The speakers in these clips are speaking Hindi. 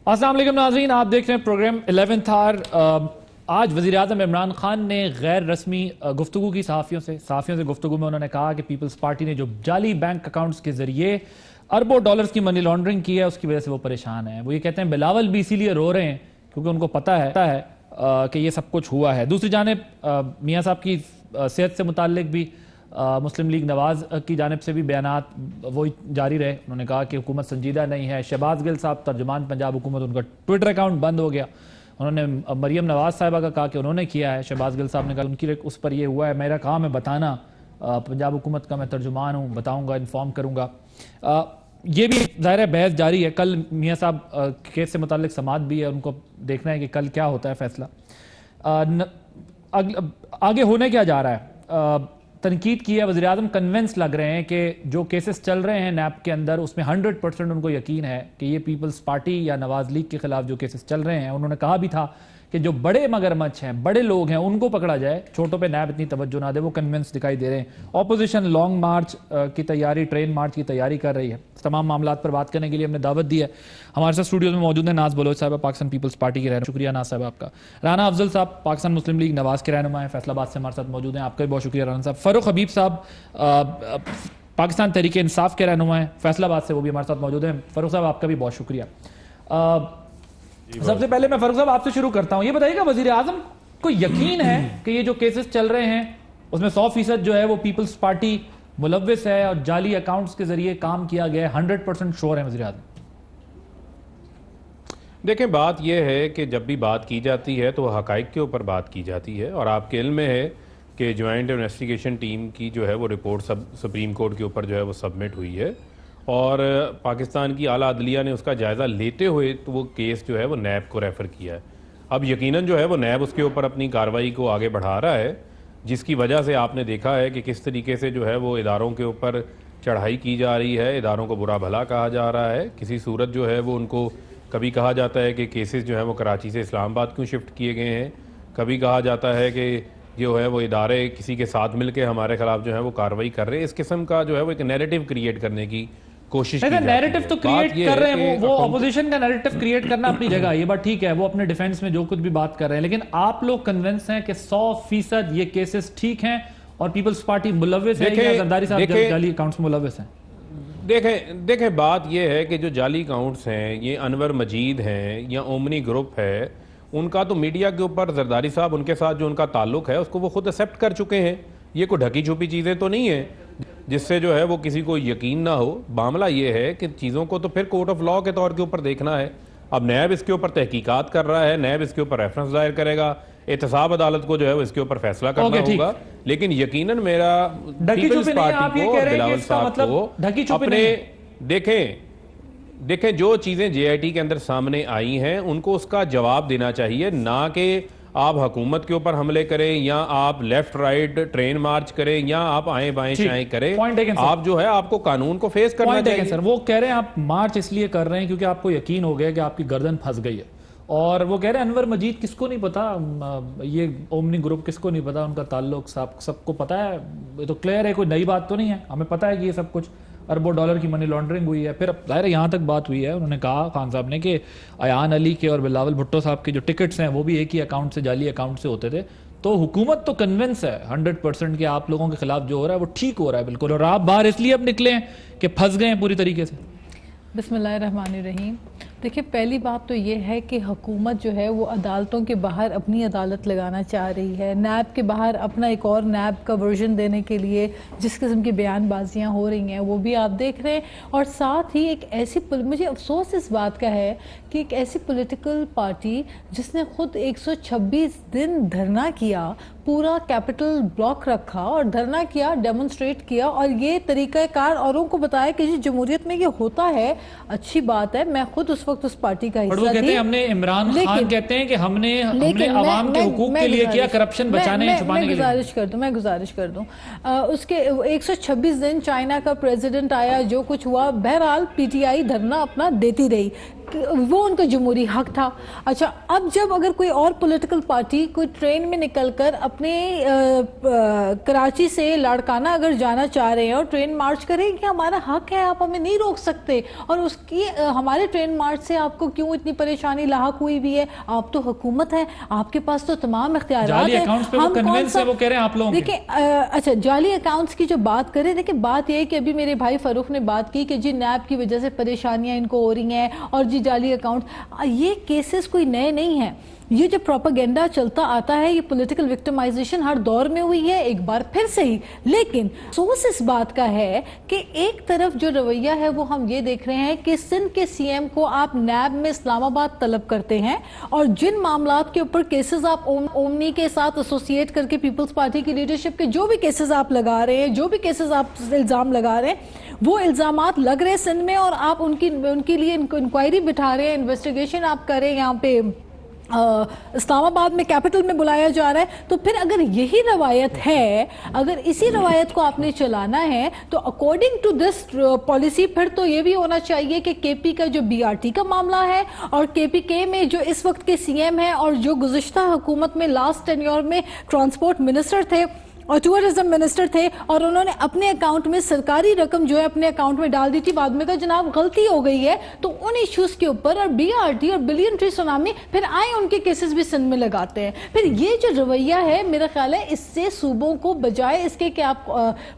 अस्सलाम वालेकुम नाज़रीन, आप देख रहे हैं प्रोग्राम 11th आवर। आज वज़ीर-ए-आज़म इमरान खान ने गैर रस्मी गुफ्तगू की सहाफ़ियों से गुफ्तगू में उन्होंने कहा कि पीपल्स पार्टी ने जो जाली बैंक अकाउंट्स के ज़रिए अरबों डॉलर्स की मनी लॉन्ड्रिंग की है उसकी वजह से वो परेशान है। वो ये कहते हैं बिलावल भी इसीलिए रो रहे हैं क्योंकि उनको पता है कि ये सब कुछ हुआ है। दूसरी जानिब मियाँ साहब की सेहत से मुताल्लिक भी मुस्लिम लीग नवाज की जानिब से भी बयानात वो जारी रहे। उन्होंने कहा कि हुकूमत संजीदा नहीं है। शहबाज गिल साहब तर्जुमान पंजाब हुकूमत, उनका ट्विटर अकाउंट बंद हो गया। उन्होंने मरियम नवाज साहिबा का कहा कि उन्होंने किया है। शहबाज गिल साहब ने कहा उनकी उस पर ये हुआ है, मेरा काम है बताना, पंजाब हुकूमत का मैं तर्जुमान हूँ, बताऊँगा, इन्फॉर्म करूँगा। ये भी ज़ाहिर है बहस जारी है। कल मियाँ साहब केस से मुताल्लिक समात भी है, उनको देखना है कि कल क्या होता है फैसला। आगे होने क्या जा रहा है। तनकीद की है वज़ीर आज़म कन्विंस लग रहे हैं कि जो केसेस चल रहे हैं नैब के अंदर उसमें 100% उनको यकीन है कि ये पीपल्स पार्टी या नवाज लीग के खिलाफ जो केसेस चल रहे हैं। उन्होंने कहा भी था कि जो बड़े मगरमच्छ हैं, बड़े लोग हैं, उनको पकड़ा जाए, छोटों पे नैब इतनी तवज्जो ना दे। वो कन्विंस दिखाई दे रहे हैं। ऑपोजिशन लॉन्ग मार्च की तैयारी, ट्रेन मार्च की तैयारी कर रही है। तमाम मामला पर बात करने के लिए हमने दावत दी है। हमारे साथ स्टूडियो में मौजूद है नाज बलोच साहब, पाकिस्तान पीपल्स पार्टी के रहनुमा। शुक्रिया नाज साहब आपका। राना अफजल साहब पाकिस्तान मुस्लिम लीग नवाज के रहनुमा है, फैसलाबाद से हमारे साथ मौजूद हैं, आपका भी बहुत शुक्रिया राना साहब। फ़ारूक हबीब साहब पाकिस्तान तहरीक इंसाफ के रहनुमा है, फैसलाबाद से, वो भी हमारे साथ मौजूद हैं। फ़ारूक साहब आपका भी बहुत शुक्रिया। सबसे पहले मैं फारूक साहब आपसे शुरू करता हूं, ये बताइएगा वजीर आजम को यकीन है कि ये जो केसेस चल रहे हैं उसमें 100% जो है वो पीपल्स पार्टी मुलव्विस है और जाली अकाउंट्स के जरिए काम किया गया है, 100% श्योर है वजीर आजम? देखें, बात यह है कि जब भी बात की जाती है तो हकाइक के ऊपर बात की जाती है और आपके इल्म में है कि ज्वाइंट इन्वेस्टिगेशन टीम की जो है वो रिपोर्ट सुप्रीम कोर्ट के ऊपर जो है वो सबमिट हुई है और पाकिस्तान की आला अदलिया ने उसका जायज़ा लेते हुए तो वो केस जो है वो नैब को रेफ़र किया है। अब यकीनन जो है वो नैब उसके ऊपर अपनी कार्रवाई को आगे बढ़ा रहा है, जिसकी वजह से आपने देखा है कि किस तरीके से जो है वो इदारों के ऊपर चढ़ाई की जा रही है, इदारों को बुरा भला कहा जा रहा है। किसी सूरत जो है वो उनको कभी कहा जाता है कि केसेस जो है वो कराची से इस्लामाबाद क्यों शिफ्ट किए गए हैं, कभी कहा जाता है कि जो है वो इदारे किसी के साथ मिलकर हमारे खिलाफ जो है वो कार्रवाई कर रहे हैं। इस किस्म का जो है वो एक नैरेटिव क्रिएट करने की कोशिश। नैरेटिव तो क्रिएट कर रहे हैं वो ऑपोजिशन का नैरेटिव क्रिएट करना अपनी जगह, ये बात ठीक है, वो अपने डिफेंस में जो कुछ भी बात कर रहे हैं, लेकिन आप लोग कन्विंस हैं कि 100% ये केसेस ठीक हैं और पीपल्स पार्टी मुलव्विस है या जरदारी साहब जाली अकाउंट्स मुलव्विस हैं? देखें बात यह है कि जो जाली अकाउंट्स हैं, ये अनवर मजीद हैं या ओमनी ग्रुप है, उनका तो मीडिया के ऊपर जरदारी साहब उनके साथ जो उनका ताल्लुक है उसको वो खुद एक्सेप्ट कर चुके हैं। ये कोई ढकी छुपी चीज़ें तो नहीं है जिससे जो है वो किसी को यकीन ना हो। मामला ये है कि चीज़ों को तो फिर कोर्ट ऑफ लॉ के तौर के ऊपर देखना है। अब नैब इसके ऊपर तहकीकात कर रहा है, नैब इसके ऊपर रेफरेंस दायर करेगा, एहतसाब अदालत को जो है वो इसके ऊपर फैसला करना होगा। लेकिन यकीनन मेरा पीपल्स पार्टी को, बिलावल साहब को अपने देखें जो चीज़ें JIT के अंदर सामने आई हैं उनको उसका जवाब देना चाहिए, ना कि आप हुकूमत के ऊपर हमले करें या आप लेफ्ट राइट ट्रेन मार्च करें या आप आए बाएं शाएं करें। आप जो है आपको कानून को फेस करना चाहिए। सर वो कह रहे हैं आप मार्च इसलिए कर रहे हैं क्योंकि आपको यकीन हो गया कि आपकी गर्दन फंस गई है, और वो कह रहे हैं अनवर मजीद किसको नहीं पता, ये ओमनी ग्रुप किसको नहीं पता, उनका ताल्लुक सबको पता है, ये तो क्लियर है, कोई नई बात तो नहीं है, हमें पता है कि ये सब कुछ अरबों डॉलर की मनी लॉन्ड्रिंग हुई है। फिर जाहिर है यहाँ तक बात हुई है, उन्होंने कहा खान साहब ने कि अयान अली के और बिलावल भुट्टो साहब के जो टिकट्स हैं वो भी एक ही अकाउंट से, जाली अकाउंट से होते थे। तो हुकूमत तो कन्विंस है 100% कि आप लोगों के खिलाफ जो हो रहा है वो ठीक हो रहा है बिल्कुल, और आप बाहर इसलिए अब निकले हैं कि फंस गए हैं पूरी तरीके से। बिस्मिल्लाहिर्रहमानिर्रहीम। देखिए, पहली बात तो ये है कि हुकूमत जो है वो अदालतों के बाहर अपनी अदालत लगाना चाह रही है, नैब के बाहर अपना एक और नैब का वर्जन देने के लिए जिस किस्म की बयानबाजियाँ हो रही हैं वो भी आप देख रहे हैं। और साथ ही एक ऐसी मुझे अफसोस इस बात का है कि एक ऐसी पॉलिटिकल पार्टी जिसने खुद 126 दिन धरना किया, पूरा कैपिटल ब्लॉक रखा और धरना किया, डेमोन्स्ट्रेट किया और ये तरीक़ाकार औरों को बताया कि जी जमहूरियत में ये होता है, अच्छी बात है। मैं खुद उस वक्त उस पार्टी का हिस्सा थी। कहते हैं हमने, इमरान खान कहते हैं कि हमने अवाम के हुकूक के लिए किया, करप्शन बचाने छुपाने के लिए। मैं गुजारिश कर दूं उसके 126 दिन चाइना का प्रेसिडेंट आया, जो कुछ हुआ, बहरहाल PTI धरना अपना देती रही। वो उनका जमहूरी हक था। अच्छा, अब जब अगर कोई और पॉलिटिकल पार्टी कोई ट्रेन में निकलकर अपने कराची से लाड़काना अगर जाना चाह रहे हैं और ट्रेन मार्च करें कि हमारा हक है, आप हमें नहीं रोक सकते, और उसकी हमारे ट्रेन मार्च से आपको क्यों इतनी परेशानी लाहक हुई भी है? आप तो हुकूमत है, आपके पास तो तमाम इख्तियार हैं। हम कौन सा वो कह रहे हैं आप लोग देखिए, अच्छा जाली अकाउंट्स की जो बात करें, देखिए बात यह है कि अभी मेरे भाई फारूक ने बात की कि जी नैब की वजह से परेशानियां इनको हो रही हैं और जी जाली अकाउंट, ये केसेस कोई नए नहीं हैं। ये जो प्रोपेगेंडा चलता आता है, ये पॉलिटिकल विक्टिमाइजेशन हर दौर में हुई है, एक बार फिर से ही। लेकिन सोर्स इस बात का है कि एक तरफ जो रवैया है वो हम ये देख रहे हैं कि सिंध के सीएम को आप नैब में इस्लामाबाद तलब करते हैं, और जिन मामलात के ऊपर केसेस आप ओमनी के साथ एसोसिएट करके पीपल्स पार्टी की लीडरशिप के जो भी केसेस आप लगा रहे हैं, जो भी केसेस आप इल्ज़ाम लगा रहे हैं, वो इल्ज़ामात लग रहे हैं सिंध में, और आप उनके लिए इंक्वायरी बिठा रहे हैं, इन्वेस्टिगेशन आप करें, यहाँ पे इस्लामाबाद में कैपिटल में बुलाया जा रहा है। तो फिर अगर यही रवायत है, अगर इसी रवायत को आपने चलाना है, तो अकॉर्डिंग टू दिस पॉलिसी फिर तो ये भी होना चाहिए कि केपी का जो बीआरटी का मामला है और केपीके में जो इस वक्त के सीएम है और जो गुज़िश्ता हुकूमत में लास्ट टेन्योर में ट्रांसपोर्ट मिनिस्टर थे और टूरिज्म मिनिस्टर थे, और उन्होंने अपने अकाउंट में सरकारी रकम जो है अपने अकाउंट में डाल दी थी, बाद में कहा जनाब गलती हो गई है, तो उन इश्यूज के ऊपर और बीआरटी और बिलियन ट्री सुनामी फिर आए उनके केसेस भी सिंध में लगाते हैं। फिर ये जो रवैया है, मेरा ख्याल है इससे सूबों को बजाय इसके कि आप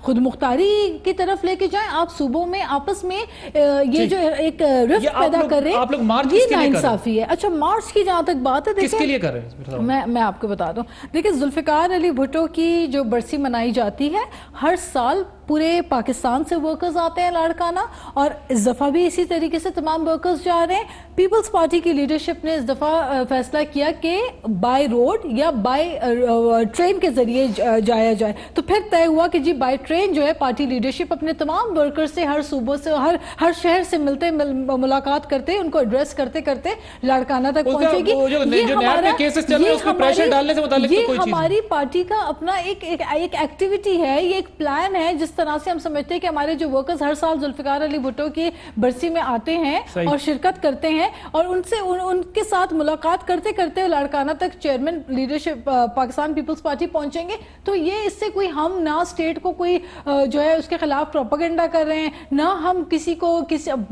खुद मुख्तारी की तरफ लेके जाएं, आप सूबों में आपस में ये जो एक रिफ्ट पैदा कर रहे हैं, ये नाइंसाफी है। अच्छा, मार्च की जहां तक बात है, किसके लिए कर रहे हैं मैं आपको बता दूं। देखिए, जुल्फिकार अली भुट्टो की जो बरसी मनाई जाती है, हर साल पूरे पाकिस्तान से वर्कर्स आते हैं लाड़काना, और इस दफ़ा भी इसी तरीके से तमाम वर्कर्स जा रहे हैं। पीपल्स पार्टी की लीडरशिप ने इस दफ़ा फैसला किया कि बाय रोड या बाय ट्रेन के जरिए जाया जाए। तो फिर तय हुआ कि जी बाय ट्रेन जो है पार्टी लीडरशिप अपने तमाम वर्कर्स से हर सूबों से हर शहर से मिलते मुलाकात करते, उनको एड्रेस करते करते लाड़काना तक पहुंचेगी। ये हमारी पार्टी का अपना एक एक्टिविटी है, ये एक प्लान है, जिस तरह से हम समझते हैं कि हमारे जो वर्कर्स हर साल जुल्फिकार अली भुट्टो की बरसी में आते हैं और शिरकत करते हैं, और उनके साथ मुलाकात करते करते लाड़काना तक चेयरमैन लीडरशिप पाकिस्तान पीपल्स पार्टी पहुंचेंगे। तो ये इससे कोई हम ना स्टेट को कोई जो है उसके खिलाफ प्रोपेगेंडा कर रहे हैं, ना हम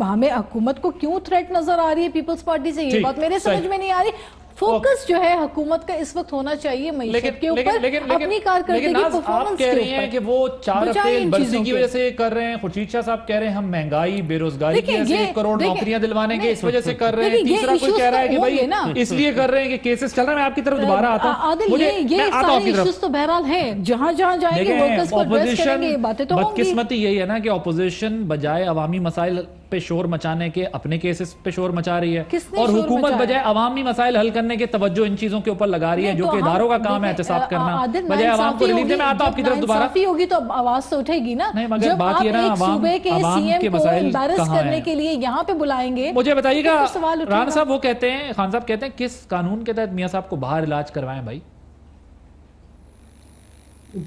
हमें हुकूमत को क्यों थ्रेट नजर आ रही है पीपल्स पार्टी से, ये बात मेरे समझ में नहीं आ रही। फोकस जो है हुकूमत का इस वक्त होना चाहिए मईशत के ऊपर, अपनी कारकर्दगी परफॉर्मेंस के ऊपर। कि वो 4 अप्रैल बरसी की वजह से कर रहे हैं, खुर्शीद शाह साहब कह रहे हैं हम महंगाई बेरोजगारी की 1 करोड़ नौकरियां दिलवाने के इस वजह से कर रहे हैं। तीसरा कोई कह रहा है कि भाई इसलिए कर रहे हैं कि केसेस चल रहे हैं। मैं आपकी तरफ दोबारा आता हूं, ये सारे इश्यूज तो बहरहाल है, जहां जहां जाएंगे वर्कर्स को एड्रेस करेंगे, ये बातें तो होंगी। बदकिस्मती यही है ना कि ऑपोजिशन बजाय अवामी मसाइल पे शोर मचाने के अपने केसेस पे शोर मचा रही है, और हुकूमत बजाय अवामी मसाइल हल करने के तवज्जो इन चीजों के ऊपर लगा रही है, जो कि इदारों का काम है एहतसाब करना, बजाय आवाम को रिलीफ देना। आता आपकी तरफ दोबारा होगी तो आवाज तो उठेगी ना। नहीं, मगर बात ये ना सूबे के सीएम को एम्बैरस करने के लिए यहाँ पे बुलाएंगे। मुझे बताइएगा, राना साहब वो कहते हैं, खान साहब कहते हैं किस कानून के तहत मियां साहब को बाहर इलाज करवाएं भाई?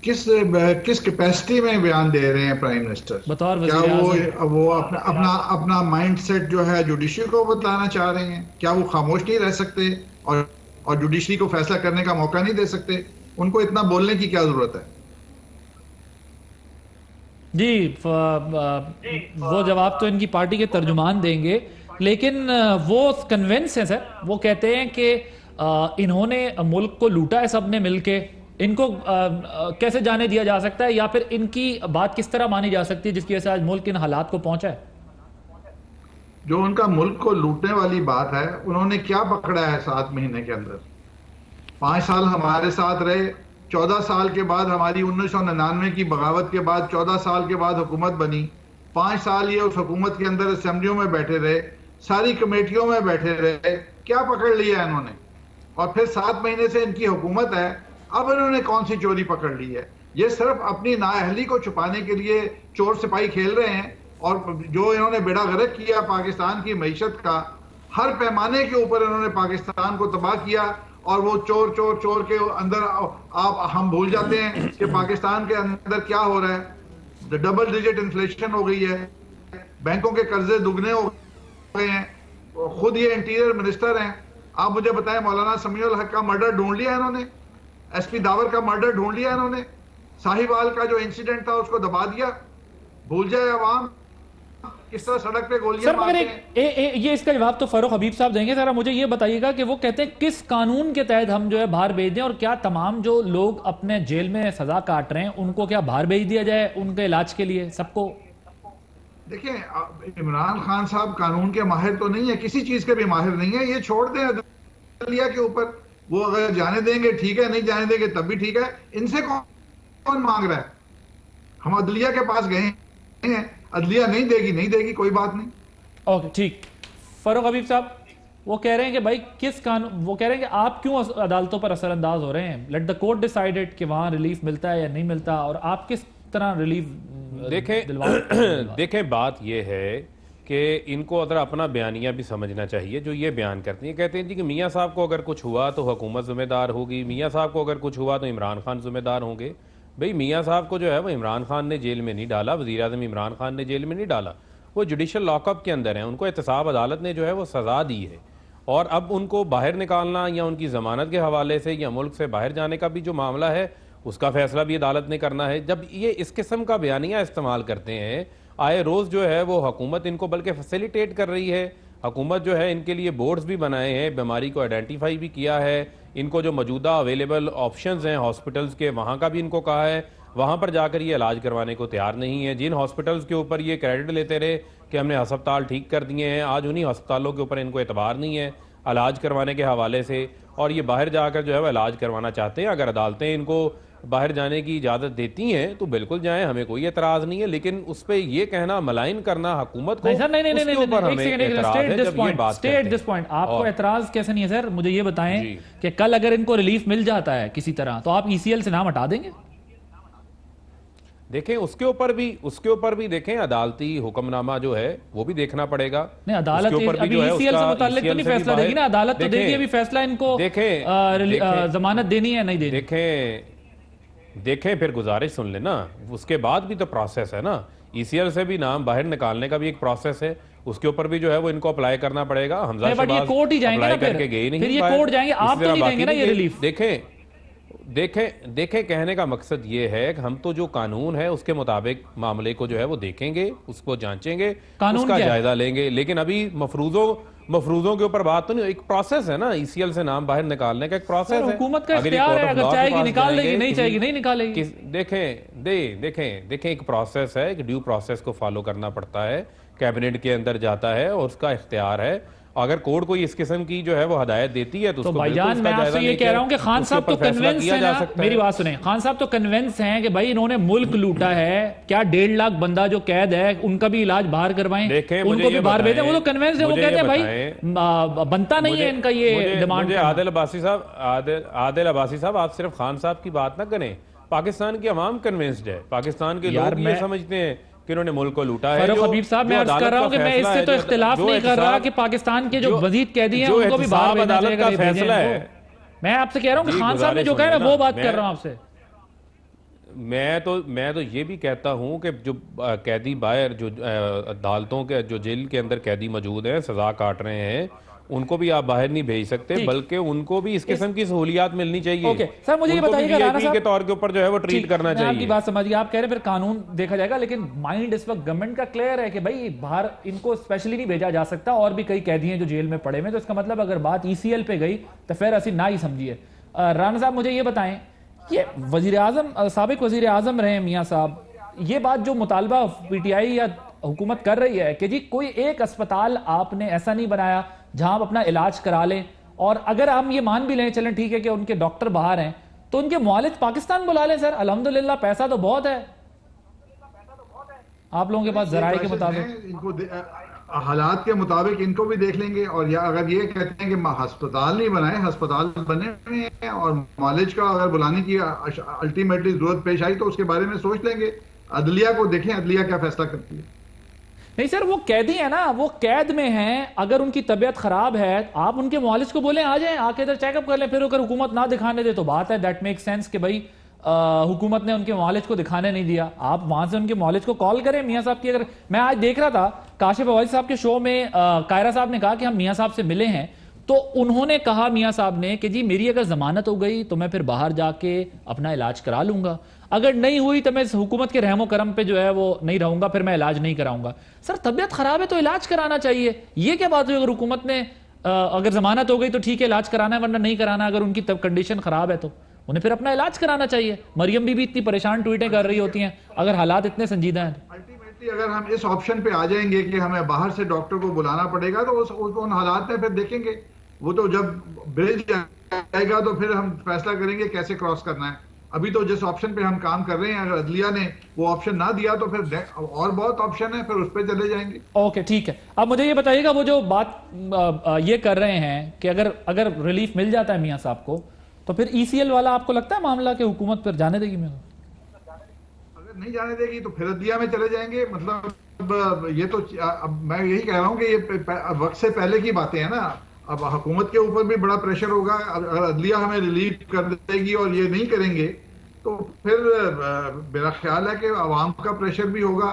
किस कैपेसिटी में बयान दे रहे हैं प्राइम मिनिस्टर? बतौर क्या वो अपना माइंडसेट जो है जुडिशरी को बतलाना चाह रहे हैं? क्या वो खामोश नहीं रह सकते और जुडिशरी को फैसला करने का मौका नहीं दे सकते? उनको इतना बोलने की क्या जरूरत है? जी, वो जवाब तो इनकी पार्टी के तर्जुमान देंगे, लेकिन वो कन्विंस है सर। वो कहते हैं कि इन्होंने मुल्क को लूटा है सबने मिलके, इनको कैसे जाने दिया जा सकता है, या फिर इनकी बात किस तरह मानी जा सकती है जिसकी वजह से आज मुल्क इन हालात को पहुंचा है? जो उनका मुल्क को लूटने वाली बात है, उन्होंने क्या पकड़ा है 7 महीने के अंदर? 5 साल हमारे साथ रहे, 14 साल के बाद हमारी 1999 की बगावत के बाद 14 साल के बाद हुकूमत बनी। 5 साल ये उस हुकूमत के अंदर असेंबलियों में बैठे रहे, सारी कमेटियों में बैठे रहे, क्या पकड़ लिया इन्होंने? और फिर 7 महीने से इनकी हुकूमत है, अब इन्होंने कौन सी चोरी पकड़ ली है? ये सिर्फ अपनी नाअहली को छुपाने के लिए चोर सिपाही खेल रहे हैं, और जो इन्होंने बेड़ा गर्क किया पाकिस्तान की मईशत का, हर पैमाने के ऊपर इन्होंने पाकिस्तान को तबाह किया। और वो चोर चोर चोर के अंदर हम भूल जाते हैं कि पाकिस्तान के अंदर क्या हो रहा है। डबल डिजिट इन्फ्लेशन हो गई है, बैंकों के कर्जे दुगने हो गए हैं, खुद ये इंटीरियर मिनिस्टर हैं, आप मुझे बताएं मौलाना समीउल हक का मर्डर ढूंढ लिया इन्होंने, एसपी दावर का मर्डर ढूंढ लिया इन्होंने, साहिवाल का जो इंसिडेंट था उसको दबा दिया, भूल जाए अवाम किस तरह सड़क पे गोलियां सर। मगर मारते हैं। ये इसका जवाब तो फारूक हबीब साहब देंगे। जरा मुझे ये बताइएगा कि वो कहते हैं किस कानून के तहत हम जो है बाहर भेज दें, और क्या तमाम जो लोग अपने जेल में सजा काट रहे हैं उनको क्या बाहर भेज दिया जाए उनके इलाज के लिए सबको? देखिए इमरान खान साहब कानून के माहिर तो नहीं है, किसी चीज के भी माहिर नहीं है, ये छोड़ दें अदलिया के ऊपर, वो अगर जाने देंगे ठीक है, नहीं जाने देंगे तब भी ठीक है। इनसे कौन मांग रहा है? हम अदलिया के पास गए हैं, अदलिया नहीं देगी नहीं देगी, कोई बात नहीं। ओके ठीक। फारूक हबीब साहब वो कह रहे हैं कि भाई किस कानून, वो कह रहे हैं कि आप क्यों अदालतों पर असरअंदाज हो रहे हैं, लेट द कोर्ट डिसाइडेड कि वहां रिलीफ मिलता है या नहीं मिलता, और आप किस तरह रिलीफ देखें बात यह है कि इनको अगर अपना बयानिया भी समझना चाहिए। जो ये बयान करती हैं, कहते हैं जी कि मियाँ साहब को अगर कुछ हुआ तो हुकूमत जिम्मेदार होगी, मियाँ साहब को अगर कुछ हुआ तो इमरान खान जिम्मेदार होंगे। भाई मियाँ साहब को जो है वो इमरान खान ने जेल में नहीं डाला, वज़ीर आज़म इमरान खान ने जेल में नहीं डाला, वो जुडिशल लॉकअप के अंदर हैं, उनको एहतसाब अदालत ने जो है वो सज़ा दी है, और अब उनको बाहर निकालना या उनकी ज़मानत के हवाले से या मुल्क से बाहर जाने का भी जो मामला है उसका फैसला भी अदालत ने करना है। जब ये इस किस्म का बयानिया इस्तेमाल करते हैं आए रोज़ जो है वो हुकूमत इनको बल्कि फैसिलिटेट कर रही है। हुकूमत जो है इनके लिए बोर्ड्स भी बनाए हैं, बीमारी को आइडेंटिफाई भी किया है, इनको जो मौजूदा अवेलेबल ऑप्शंस हैं हॉस्पिटल्स के वहाँ का भी इनको कहा है, वहाँ पर जाकर ये इलाज करवाने को तैयार नहीं है। जिन हॉस्पिटल्स के ऊपर ये क्रेडिट लेते रहे कि हमने अस्पताल ठीक कर दिए हैं, आज उन्हीं अस्पतालों के ऊपर इनको एतबार नहीं है इलाज करवाने के हवाले से, और ये बाहर जाकर जो है वो इलाज करवाना चाहते हैं। अगर अदालतें इनको बाहर जाने की इजाज़त देती हैं तो बिल्कुल जाएं, हमें कोई एतराज़ नहीं है, लेकिन उस पर यह कहना मलाइन करना हुकूमत को, उसके ऊपर हमें एतराज़ है जब ये बात करते हैं। आपको एतराज़ कैसे नहीं है सर? मुझे ये बताएं कि कल अगर इनको रिलीफ मिल जाता है किसी तरह तो आप ईसीएल से नाम हटा देंगे? देखें उसके ऊपर भी देखें अदालती हुक्मनामा जो है वो भी देखना पड़ेगा। नहीं अदालत अभी ईसीएल से मुताल्लिक तो नहीं फैसला देगी ना, अदालत तो देगी अभी फैसला इनको जमानत देनी है नहीं देनी। देखें फिर गुजारिश सुन लेना, उसके बाद भी तो प्रोसेस है ना, ईसीएल से भी नाम बाहर निकालने का भी एक प्रोसेस है, उसके ऊपर भी जो है वो इनको अप्लाई करना पड़ेगा। हमजा शहबाज कोर्ट ही जाएंगे ना, करके गए नहीं, फिर ये कोर्ट जाएंगे, आप तो नहीं देंगे ना ये रिलीफ। देखें कहने का मकसद ये है कि हम तो जो कानून है उसके मुताबिक मामले को जो है वो देखेंगे, उसको जांचेंगे, उसका जायजा लेंगे, लेकिन अभी मफरूजों के ऊपर बात तो नहीं, एक प्रोसेस है ना, ईसीएल से नाम बाहर निकालने का एक प्रोसेस है। हुकूमत का इख्तियार है, अगर चाहेगी निकाल लेगी, नहीं चाहेगी नहीं निकालेगी। देखें एक प्रोसेस है, एक ड्यू प्रोसेस को फॉलो करना पड़ता है, कैबिनेट के अंदर जाता है और उसका इख्तियार है। अगर कोर्ट कोई इस किस्म की जो है वो हदायत देती है तो भाईजान मैं आपसे ये कह रहा हूं कि खान साहब तो कन्विंस है ना, मेरी बात सुने, खान साहब तो कन्विंस हैं कि भाई इन्होंने मुल्क लूटा है, क्या 1.5 लाख बंदा जो कैद है उनका भी इलाज बाहर करवाएं, उनको भी बाहर भेजें, वो तो कन्विंस है, वो कहते हैं भाई बनता नहीं है इनका ये डिमांड। आदिल अब्बासी साहब आप सिर्फ खान साहब की बात ना करें, पाकिस्तान की अवाम कन्विंस्ड है, पाकिस्तान के लोग ये समझते हैं कि उन्होंने मुल्क को लूटा है। फारूक हबीब साहब मैं अर्ज कर रहा हूं कि मैं इससे तो इख्तिलाफ नहीं कर रहा कि पाकिस्तान के जो वजीद कैदी हैं उनको भी बाहर भेजना चाहिए, फैसला है। मैं आपसे कह रहा हूं कि खान साहब ने जो कहा है वो बात कर रहा हूं आपसे। मैं तो ये भी कहता हूं कि जो कैदी बाहर जो अदालतों के जो जेल के अंदर कैदी मौजूद हैं, सजा काट रहे हैं, उनको भी आप बाहर नहीं भेज सकते, बल्कि उनको भी इस किस्म की सहूलियात मिलनी चाहिए। ओके सर मुझे ये बताइएगा राणा साहब के तौर के ऊपर जो है वो ट्रीट करना चाहिए। आपकी बात समझिए, आप कह रहे हैं फिर कानून देखा जाएगा, लेकिन माइंड इस वक्त गवर्नमेंट का क्लियर है कि भाई बाहर इनको स्पेशली नहीं भेजा जा सकता, और भी कई कैदी हैं जो जेल में पड़े हुए, तो इसका मतलब अगर बात ईसीएल पे गई तो फिर ऐसी ना ही समझिए। राणा साहब मुझे ये बताएं, ये वजीर आजम साबिक वजीर आजम रहे मियाँ साहब, ये बात जो मुतालबा पीटीआई या हुकूमत कर रही है कि जी कोई एक अस्पताल आपने ऐसा नहीं बनाया जहां आप अपना इलाज करा लें, और अगर हम ये मान भी लें चलें ठीक है कि उनके डॉक्टर बाहर हैं तो उनके मुआलिज पाकिस्तान बुला लें। सर अल्हम्दुलिल्लाह पैसा तो बहुत है आप लोगों के पास, जराए के मुताबिक इनको हालात के मुताबिक इनको भी देख लेंगे। और या अगर ये कहते हैं कि अस्पताल नहीं बनाए, अस्पताल बने हुए हैं और मुआलिज का अगर बुलाने की अल्टीमेटली जरूरत पेश आई तो उसके बारे में सोच लेंगे। अदलिया को देखें, अदलिया क्या फैसला करती है। नहीं सर वो कैदी है ना, वो कैद में हैं, अगर उनकी तबीयत खराब है आप उनके मुआलिज को बोलें आ जाएं, आके इधर चेकअप कर लें, फिर अगर हुकूमत ना दिखाने दे तो बात है, दैट मेक सेंस कि भाई हुकूमत ने उनके मॉलेज को दिखाने नहीं दिया। आप वहां से उनके मॉलेज को कॉल करें मियाँ साहब की। अगर मैं आज देख रहा था काशिफ अवैसी साहब के शो में कायरा साहब ने कहा कि हम मियाँ साहब से मिले हैं, तो उन्होंने कहा मियाँ साहब ने कि जी मेरी अगर जमानत हो गई तो मैं फिर बाहर जाके अपना इलाज करा लूंगा, अगर नहीं हुई तो मैं इस हुकूमत के रहमो करम पे जो है वो नहीं रहूंगा, फिर मैं इलाज नहीं कराऊंगा। सर तबियत खराब है तो इलाज कराना चाहिए, ये क्या बात हुई? अगर हुकूमत ने अगर जमानत हो गई तो ठीक है इलाज कराना है, वरना नहीं कराना। अगर उनकी तब कंडीशन खराब है तो उन्हें फिर अपना इलाज कराना चाहिए। मरियम भी इतनी परेशान ट्वीटें कर रही होती हैं अगर हालात इतने संजीदा हैं। अल्टीमेटली अगर हम इस ऑप्शन पे आ जाएंगे कि हमें बाहर से डॉक्टर को बुलाना पड़ेगा तो उन हालात में फिर देखेंगे, वो तो जब ब्रिज आएगा तो फिर हम फैसला करेंगे कैसे क्रॉस करना है। अभी तो जिस ऑप्शन पे हम काम कर रहे हैं, अगर अदलिया ने वो ऑप्शन ना दिया तो फिर और बहुत ऑप्शन है, फिर उस पर चले जाएंगे। ओके ठीक है। अब मुझे ये बताइएगा, वो जो बात ये कर रहे हैं कि अगर रिलीफ मिल जाता है मियाँ साहब को तो फिर ईसीएल वाला आपको लगता है मामला कि हुकूमत पर जाने देगी? मैं अगर नहीं जाने देगी तो फिर अदलिया में चले जाएंगे। मतलब ये तो अब मैं यही कह रहा हूँ कि ये वक्त से पहले की बातें हैं ना। अब हुकूमत के ऊपर भी बड़ा प्रेशर होगा। अगर अदलिया हमें रिलीफ कर देगी और ये नहीं करेंगे तो फिर मेरा ख्याल है कि अवाम का प्रेशर भी होगा।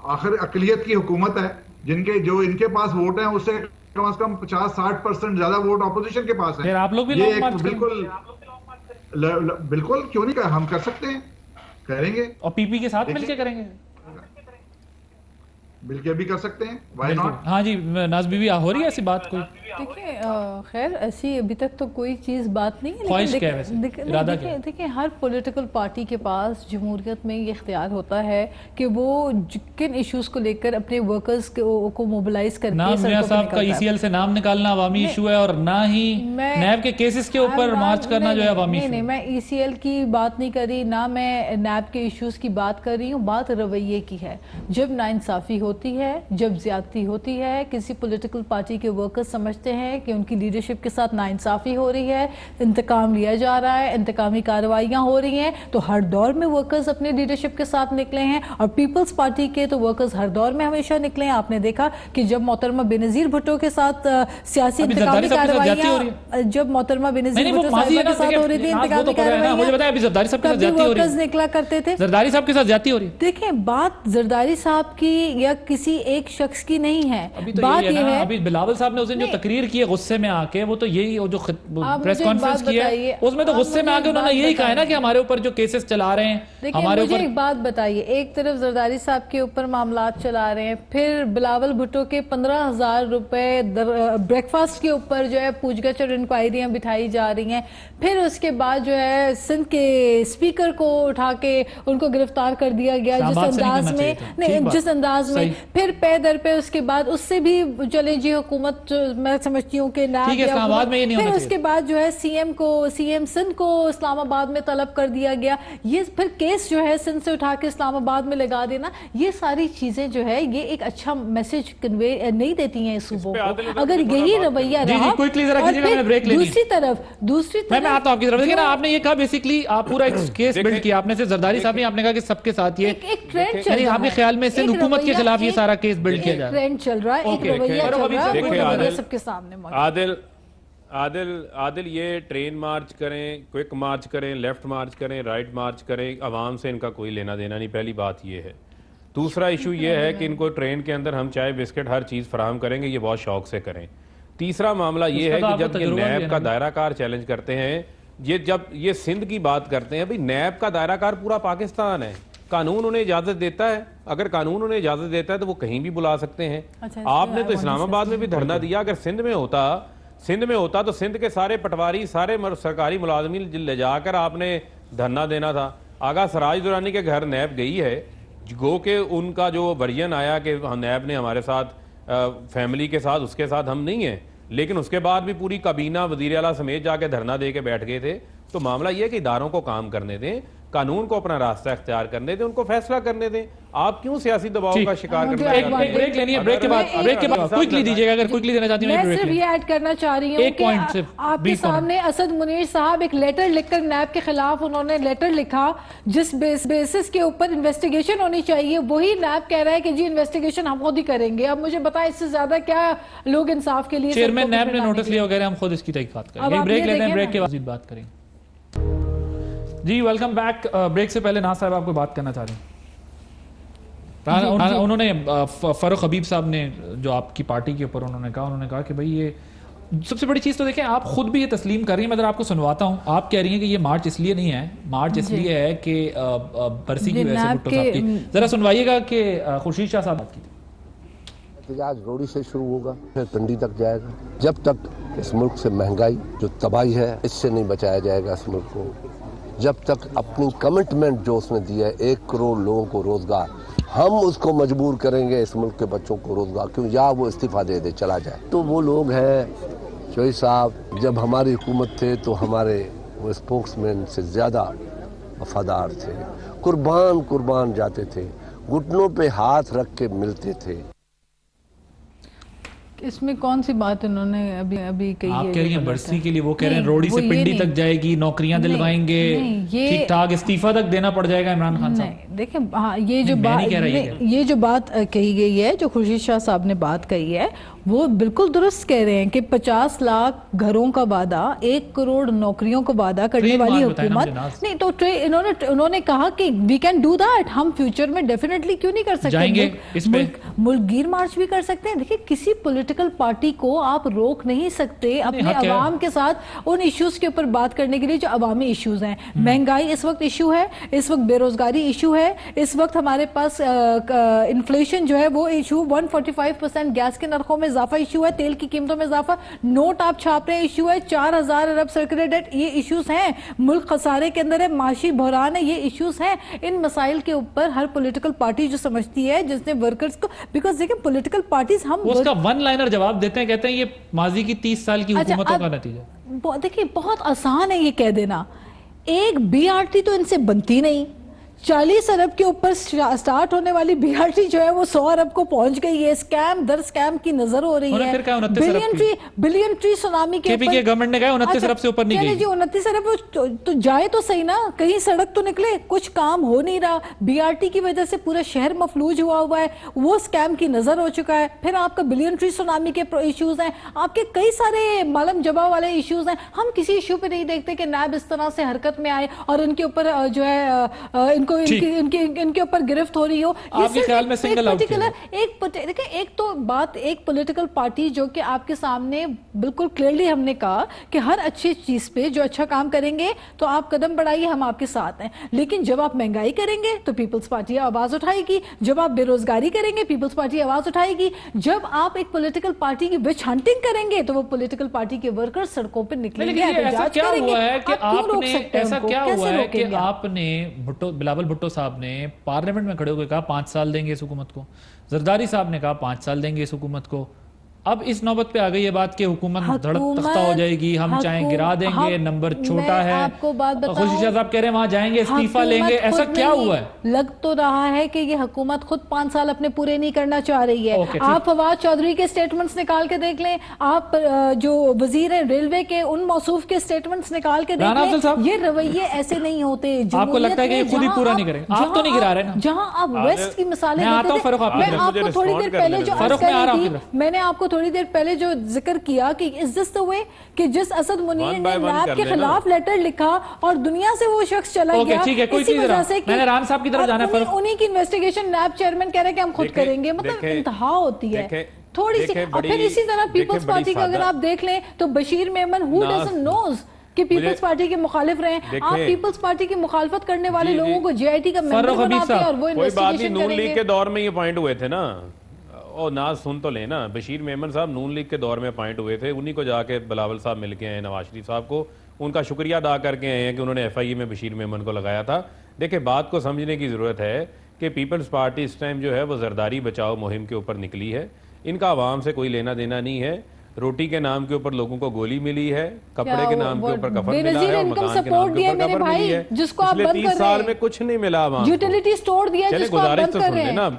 आखिर अकलियत की हुकूमत है, जो इनके पास वोट हैं उससे कम से कम 50-60% ज्यादा वोट ऑपोजिशन के पास है। आप लोग भी ये एक बिल्कुल क्यों नहीं कर, हम कर सकते हैं, करेंगे। और पीपी के साथ मिलकर करेंगे, मिलके भी कर सकते हैं, व्हाई नॉट। हाँ जी नाज बीवी, हो रही है ऐसी बात कोई? देखिए खैर ऐसी अभी तक तो कोई चीज़ बात नहीं है, लेकिन देखिए हर पॉलिटिकल पार्टी के पास जमहूरियत में ये इख्तियार होता है कि वो किन इश्यूज को लेकर अपने वर्कर्स को मोबिलाइज करके ना मियां साहब का ईसीएल से नाम निकालना अवामी इशू है और ना ही नैब के केसेस के ऊपर मार्च करना जो है अवामी इशू। नहीं, मैं ईसीएल की बात नहीं कर रही, ना मैं नैब के इश्यूज की बात कर रही हूँ। बात रवैये की है। जब नाइंसाफी होती है, जब ज्यादती होती है, किसी पॉलिटिकल पार्टी के वर्कर्स समझते हैं कि उनकी लीडरशिप के साथ नाइंसाफी हो रही है, इंतकाम लिया जा रहा है, इंतकामी कार्रवाइयां हो रही हैं, तो हर दौर में वर्कर्स अपने लीडरशिप के साथ निकले हैं। और पीपल्स पार्टी के तो वर्कर्स हर दौर में हमेशा निकले हैं। आपने देखा कि जब मोहतरमा बेनजीर भुट्टो के साथ सियासी इंतकामी कार्रवाइयां, जब मोहतरमा बेनजीर भुट्टो साहिबा के साथ हो रही थी इंतकामी कार्रवाइयां, वर्कर्स निकला करते थे। जरदारी साहब के साथ ज्यादती हो रही है। देखें बात जरदारी साहब की या किसी एक शख्स की नहीं है, बात ये है अभी बिलावल साहब ने उस दिन जो तकरीर की है गुस्से में आके, वो तो यही जो प्रेस कॉन्फ्रेंस की है उसमें तो गुस्से में आके उन्होंने यही कहा है ना कि हमारे ऊपर जो केसेस चला रहे हैं हमारे ऊपर। एक बात बताइए, एक तरफ जरदारी साहब के ऊपर मामलात चला रहे हैं, फिर बिलावल भुट्टो के 15,000 रुपए ब्रेकफास्ट के ऊपर जो है पूछगछ और इंक्वायरियां बिठाई जा रही हैं, फिर उसके बाद जो है सिंध के स्पीकर को उठा के उनको गिरफ्तार कर दिया गया जिस अंदाज में, फिर पे दर पे उसके बाद उससे भी चले जी हुकूमत मैं समझती हूँ कि फिर उसके बाद जो है सीएम सिंध को इस्लामाबाद में तलब कर दिया गया। ये फिर केस जो है सिंध से उठा के इस्लामाबाद में लगा देना, ये सारी चीजें जो है ये एक अच्छा मैसेज कन्वे नहीं देती हैं सूबों को। अगर यही रवैया रहा, दूसरी तरफ मैं आता हूं आपकी तरफ। देखिए ना, आपने ये कहा बेसिकली आप पूरा एक केस बिल्ड किया, आपने सिर्फ जरदारी साहब ने आपने कहा कि सबके साथ ये एक ट्रेंड चल रहा है, आपके ख्याल में सिंध हुकूमत के खिलाफ ये सारा केस बिल्ड किया जा रहा है, ट्रेंड चल रहा है, एक रवैया चल रहा है सबके सामने। आदिल ये ट्रेन मार्च करें, क्विक मार्च करें, लेफ्ट मार्च करें, राइट मार्च करें, आवाम से इनका कोई लेना देना नहीं। पहली बात ये है। दूसरा इशू ये है कि इनको ट्रेन के अंदर हम चाय बिस्किट हर चीज़ फराहम करेंगे, ये बहुत शौक से करें। तीसरा मामला ये है कि जब ये नैब का दायरा कार चैलेंज करते हैं, जब ये सिंध की बात करते हैं, भाई नैब का दायरा कार पूरा पाकिस्तान है, कानून उन्हें इजाजत देता है। अगर कानून उन्हें इजाजत देता है तो वो कहीं भी बुला सकते हैं। आपने तो इस्लामाबाद में भी धरना दिया, अगर सिंध में होता तो सिंध के सारे पटवारी, सारे सरकारी मुलाजमीन ले जाकर आपने धरना देना था। आगा सराज दुरानी के घर नैब गई है, गो के उनका जो वर्जन आया कि नैब ने हमारे साथ फैमिली के साथ, उसके साथ हम नहीं हैं, लेकिन उसके बाद भी पूरी काबीना वजीर आला समेत जाके धरना दे के बैठ गए थे। तो मामला यह है कि इदारों को काम करने दें, कानून को अपना रास्ता इख्तियार करने दें, उनको फैसला करने दें। आप क्यों सियासी दबाव का शिकार करना चाहते हैं? ब्रेक लेनी है, ब्रेक के बाद क्विकली दीजिएगा, अगर क्विकली देना चाहती हूं। मैं सिर्फ ये ऐड करना चाह रही हूं कि आपके सामने असद मुनीर साहब एक लेटर लिखकर नैब के खिलाफ उन्होंने लेटर लिखा जिस बेसिस के ऊपर इन्वेस्टिगेशन होनी चाहिए, वही नैब कह रहा है कि जी इन्वेस्टिगेशन हम खुद ही करेंगे। अब मुझे बताएं इससे ज्यादा क्या लोग इंसाफ के लिए। चेयरमैन नैब ने नोटिस लिया वगैरह, हम खुद इसकी तहकीकात करेंगे। ब्रेक लेते हैं, ब्रेक के बाद बात करेंगे। जी वेलकम बैक। ब्रेक से पहले नाज साहब आपको बात करना चाह रहे हैं। उन्होंने फारूक हबीब साहब ने जो आपकी पार्टी के ऊपर उन्होंने कहा कि भाई ये सबसे बड़ी चीज़ तो देखें, आप खुद भी ये तस्लीम कर रही हैं। मैं अगर आपको सुनवाता हूँ, आप कह रही हैं कि ये मार्च इसलिए नहीं है, मार्च इसलिए है कि बरसी की वजह से भुट्टो साहब की। जरा सुनवाइएगा कि खुर्शीद शाह साहब बात की थी। एहतजाज रोडी से शुरू होगा, फिर पिंडी तक जाएगा। जब तक इस मुल्क से महंगाई जो तबाही है इससे नहीं बचाया जाएगा इस मुल्क को, जब तक अपनी कमिटमेंट जो उसने दी है 1 करोड़ लोगों को रोजगार, हम उसको मजबूर करेंगे इस मुल्क के बच्चों को रोजगार, क्यों या वो इस्तीफा दे दे चला जाए। तो वो लोग हैं चौधरी साहब, जब हमारी हुकूमत थे तो हमारे वो स्पोक्समैन से ज़्यादा वफादार थे, कुर्बान जाते थे, घुटनों पे हाथ रख के मिलते थे। इसमें कौन सी बात उन्होंने अभी कही है? आप कह रही हैं बरसी के लिए, वो कह रहे हैं रोडी से पिंडी तक जाएगी, नौकरियां दिलवाएंगे, ठीक ठाक इस्तीफा तक देना पड़ जाएगा इमरान खान साहब। देखिए हाँ, ये जो बात कही गई है, जो खुर्शीद शाह साहब ने बात कही है, वो बिल्कुल दुरुस्त कह रहे हैं कि 50 लाख घरों का वादा, 1 करोड़ नौकरियों को वादा करने वाली हुकूमत नहीं। तो उन्होंने कहा कि वी कैन डू दैट, हम फ्यूचर में डेफिनेटली क्यों नहीं कर सकते, मुल्क गिर मार्च भी कर सकते हैं। देखिए किसी पॉलिटिकल पार्टी को आप रोक नहीं सकते अपने अवाम के साथ उन इश्यूज के ऊपर बात करने के लिए जो अवामी इश्यूज हैं। महंगाई इस वक्त इशू है, इस वक्त बेरोजगारी इशू है, इस वक्त हमारे पास इन्फ्लेशन जो है वो इशू, 145% गैस के नरखों में इजाफा इशू है, तेल की कीमतों में इजाफा, नोट आप छाप रहे हैं इशू है, 4000 अरब सर्कुलर डेट, ये इश्यूज हैं, मुल्क खसारे के अंदर है, माशी बहरान है, ये इश्यूज हैं। इन मसाइल के ऊपर हर पॉलिटिकल पार्टी जो समझती है, जिसने वर्कर्स को, बिकॉज देखिए पॉलिटिकल पार्टीज हम उसका वन लाइनर जवाब देते हैं, कहते हैं ये माजी की 30 साल की हुकूमतों का नतीजा। देखिए बहुत आसान है ये कह देना, एक बीआरटी तो इनसे बनती नहीं, 40 अरब के ऊपर स्टार्ट होने वाली बीआरटी जो है वो 100 अरब को पहुंच गई है। स्कैम दर स्कैम की नजर हो रही है। बिलियन ट्री सुनामी के ऊपर गवर्नमेंट ने कहा 29 अरब से ऊपर नहीं गई। जी 29 अरब तो जाए तो सही ना, कहीं सड़क तो निकले, कुछ काम हो नहीं रहा। बीआरटी की वजह से पूरा शहर मफलूज हुआ है, वो स्कैम की नजर हो चुका है। फिर आपका बिलियन ट्री सुनामी के इश्यूज हैं, आपके कई सारे मालम जबा वाले इश्यूज हैं। हम किसी इशू पे नहीं देखते कि नायब इस तरह से हरकत में आए और इनके ऊपर जो है इनके ऊपर गिरफ्त हो रही हो। आपके ख्याल में सिंगल आउट देखिए एक तो बात, एक पॉलिटिकल पार्टी जो कि आपके सामने बिल्कुल क्लियरली हमने कहा कि हर अच्छी चीज पे जो अच्छा काम करेंगे तो आप कदम बढ़ाइए, हम आपके साथ हैं। लेकिन जब आप महंगाई करेंगे तो पीपल्स पार्टी आवाज उठाएगी, जब आप बेरोजगारी करेंगे पीपल्स पार्टी आवाज उठाएगी, जब आप एक पॉलिटिकल पार्टी की विच हंटिंग करेंगे तो वो पॉलिटिकल पार्टी के वर्कर्स सड़कों पर निकलेंगे, ऐसा क्या हुआ है कि आपने बिलावल भुट्टो साहब ने पार्लियामेंट में खड़े होकर कहा 5 साल देंगे इस हुकूमत को, जरदारी साहब ने कहा 5 साल देंगे इस हुकूमत को। अब इस नौबत पे आ गई ये बात कि हुकूमत धड़क तख्ता हो जाएगी, हम चाहे गिरा देंगे, नंबर छोटा है। आपको बात बताऊं, खुर्शीद शाह साहब कह रहे हैं वहां जाएंगे, इस्तीफा लेंगे, ऐसा क्या हुआ है? लग तो रहा है कि ये हुकूमत खुद 5 साल अपने पूरे नहीं करना चाह रही है। आप फवाद चौधरी के स्टेटमेंट्स निकाल के देख लें, आप जो वजीर है रेलवे के उन मौसूफ के स्टेटमेंट्स निकाल के देख लें, ये रवैये ऐसे नहीं होते। आपको लगता है कि खुद ही पूरा नहीं करेंगे? आप तो नहीं गिरा रहे ना। जहां आप वेस्ट की मिसालें देते थे, मैं आपको थोड़ी देर पहले जो मैंने आपको थोड़ी देर पहले जो जिक्र किया कि इज दिस द वे कि जिस असद मुनीर ने नैब के खिलाफ लेटर लिखा और दुनिया से वो शख्स चला गया, इसी वजह से मैंने राम साहब की तरफ जाना है, उन्हीं की इन्वेस्टिगेशन नैब चेयरमैन कह रहे हैं कि हम खुद करेंगे। मतलब इंतहा होती है थोड़ी सी। और फिर इसी तरह पीपल्स पार्टी का अगर आप देख लें तो Bashir Memon, who doesn't knows कि पीपल्स पार्टी के मुखालिफ रहे। आप पीपल्स पार्टी की मुखालफत करने वाले लोगों को जेआईटी का मेंबर बनाते हैं और वो इन्वेस्टिगेशन करेंगे। नून लीग के दौर में ये पॉइंट हुए थे ना, और नाज सुन तो लेना, बशीर मेमन साहब नून लीग के दौर में अपॉइंट हुए थे, उन्हीं को जाके बिलावल साहब मिल के आए, नवाज शरीफ साहब को उनका शुक्रिया अदा करके आए हैं कि उन्होंने एफआईए में बशीर मेमन को लगाया था। देखिए बात को समझने की ज़रूरत है कि पीपल्स पार्टी इस टाइम जो है वो जरदारी बचाओ मुहिम के ऊपर निकली है। इनका आवाम से कोई लेना देना नहीं है। रोटी के नाम के ऊपर लोगों को गोली मिली है, कपड़े के नाम के ऊपर कफन मिला है और मकान के नाम के ऊपर कफन मिली है। जिसको आप बंद कर रहे हैं, 30 साल में कुछ नहीं मिला आवाम को। यूटिलिटी स्टोर दिया जिसको आप बंद कर रहे हैं। ना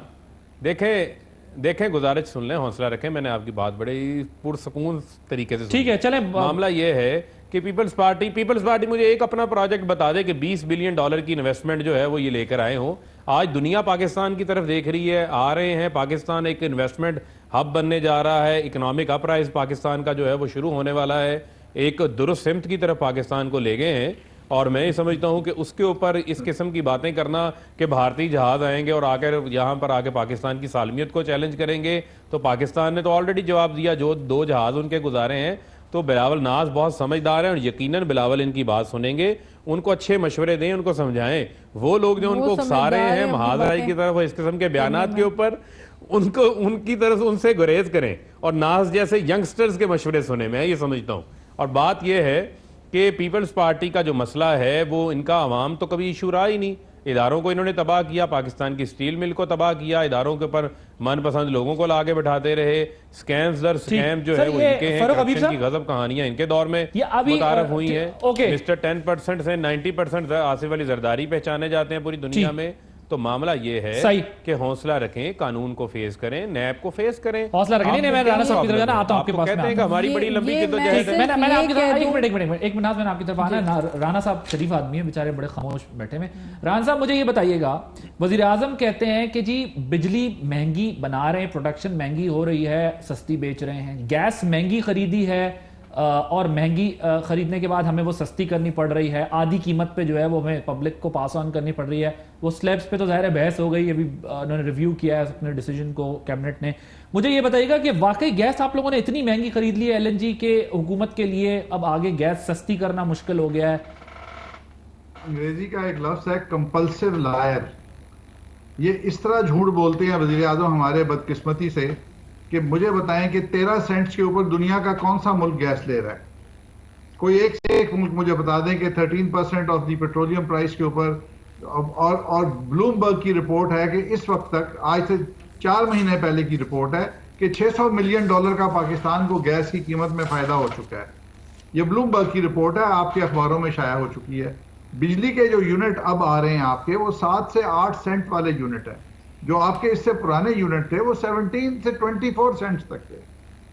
देखें गुजारिश सुन लें, हौसला रखें। मैंने आपकी बात बड़ी पुरसकून तरीके से ठीक है चले। मामला ये है कि पीपल्स पार्टी मुझे एक अपना प्रोजेक्ट बता दे कि $20 बिलियन की इन्वेस्टमेंट जो है वो ये लेकर आए हो। आज दुनिया पाकिस्तान की तरफ देख रही है, आ रहे हैं। पाकिस्तान एक इन्वेस्टमेंट हब बनने जा रहा है। इकोनॉमिक अपराइज पाकिस्तान का जो है वो शुरू होने वाला है। एक दुरुस्त सिमत की तरफ पाकिस्तान को ले गए हैं और मैं ये समझता हूं कि उसके ऊपर इस किस्म की बातें करना कि भारतीय जहाज आएंगे और आकर यहाँ पर आके पाकिस्तान की सालमियत को चैलेंज करेंगे, तो पाकिस्तान ने तो ऑलरेडी जवाब दिया, जो 2 जहाज उनके गुजारे हैं। तो बिलावल नाज बहुत समझदार हैं और यकीनन बिलावल इनकी बात सुनेंगे, उनको अच्छे मशवरे दें, उनको समझाएं। वो लोग जो उनको उकसा रहे हैं महाजराई की तरफ इस किस्म के बयानात के ऊपर, उनको उनकी तरफ उनसे गुरेज करें और नाज जैसे यंगस्टर्स के मशवरे सुने, मैं ये समझता हूँ। और बात यह है कि पीपल्स पार्टी का जो मसला है वो इनका अवाम तो कभी इशू रहा ही नहीं। इदारों को इन्होंने तबाह किया, पाकिस्तान की स्टील मिल को तबाह किया, इदारों के ऊपर मनपसंद लोगों को लाके बैठाते रहे, स्कैम्स दर स्कैम जो है वो इनके हैं, करप्शन की गजब कहानियां इनके दौर में मुतारफ हुई हैं। मिस्टर 10% से 90% आसिफ अली जरदारी पहचाने जाते हैं पूरी दुनिया में। तो मामला ये है कि हौसला रखें, कानून को फेस करें, नैब को फेस करें, हौसला रखें। नहीं, मैं राणा साहब की तरफ जाना आता हूं, आपके पास कहते हैं कि हमारी बड़ी लंबी जिद्दोजहद है। मैंने आपकी तरफ एक मिनट मैंने आपकी तरफ आना। राणा साहब शरीफ आदमी है, बेचारे बड़े खामोश बैठे हैं। राणा साहब मुझे ये बताइएगा, वजीर आजम कहते हैं कि जी बिजली महंगी बना रहे हैं, प्रोडक्शन महंगी हो रही है, सस्ती बेच रहे हैं, गैस महंगी खरीदी है और महंगी खरीदने के बाद हमें वो सस्ती करनी पड़ रही है, आधी कीमत पे जो है वो हमें पब्लिक को पास ऑन करनी पड़ रही है। वो स्लैब्स पे तो ज़ाहिर है बहस हो गई, अभी उन्होंने रिव्यू किया है अपने डिसीजन को कैबिनेट ने। मुझे ये बताइएगा कि वाकई गैस आप लोगों ने इतनी महंगी खरीद ली है एलएनजी के हुकूमत के लिए, अब आगे गैस सस्ती करना मुश्किल हो गया है? अंग्रेजी का एक लफ्ज है कंपल्सिव लायर। ये इस तरह झूठ बोलते हैं वजीर आजम हमारे बदकिस्मती से कि मुझे बताएं कि 13 सेंट्स के ऊपर दुनिया का कौन सा मुल्क गैस ले रहा है? कोई एक से एक मुल्क मुझे बता दें कि 13% ऑफ द पेट्रोलियम प्राइस के ऊपर। और ब्लूमबर्ग की रिपोर्ट है कि इस वक्त तक, आज से 4 महीने पहले की रिपोर्ट है कि $600 मिलियन का पाकिस्तान को गैस की कीमत में फायदा हो चुका है। ये ब्लूमबर्ग की रिपोर्ट है, आपके अखबारों में शाया हो चुकी है। बिजली के जो यूनिट अब आ रहे हैं आपके, वो 7 से 8 सेंट वाले यूनिट है। जो आपके इससे पुराने यूनिट थे वो 17 से 24 सेंट्स तक थे।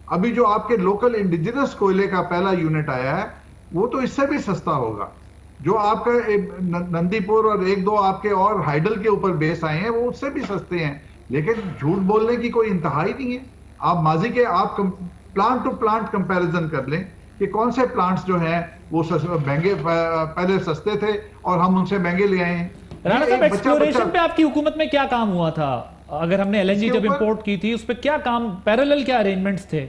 अभी जो आपके लोकल इंडिजिनस कोयले का पहला यूनिट आया है वो तो इससे भी सस्ता होगा। जो आपका नंदीपुर और 1-2 आपके और हाइडल के ऊपर बेस आए हैं वो उससे भी सस्ते हैं। लेकिन झूठ बोलने की कोई इंतहा ही नहीं है। आप माजी के आप प्लांट टू प्लांट कंपैरिजन कर लें कि कौन से प्लांट्स जो हैं वो महंगे पहले सस्ते थे और हम उनसे महंगे ले आए हैं। राणा साहब, एक्सप्लोरेशन पे आपकी हुकूमत में क्या काम हुआ था? अगर हमने एलएनजी जब इंपोर्ट की थी उस पे क्या काम, पैरेलल क्या अरेंजमेंट्स थे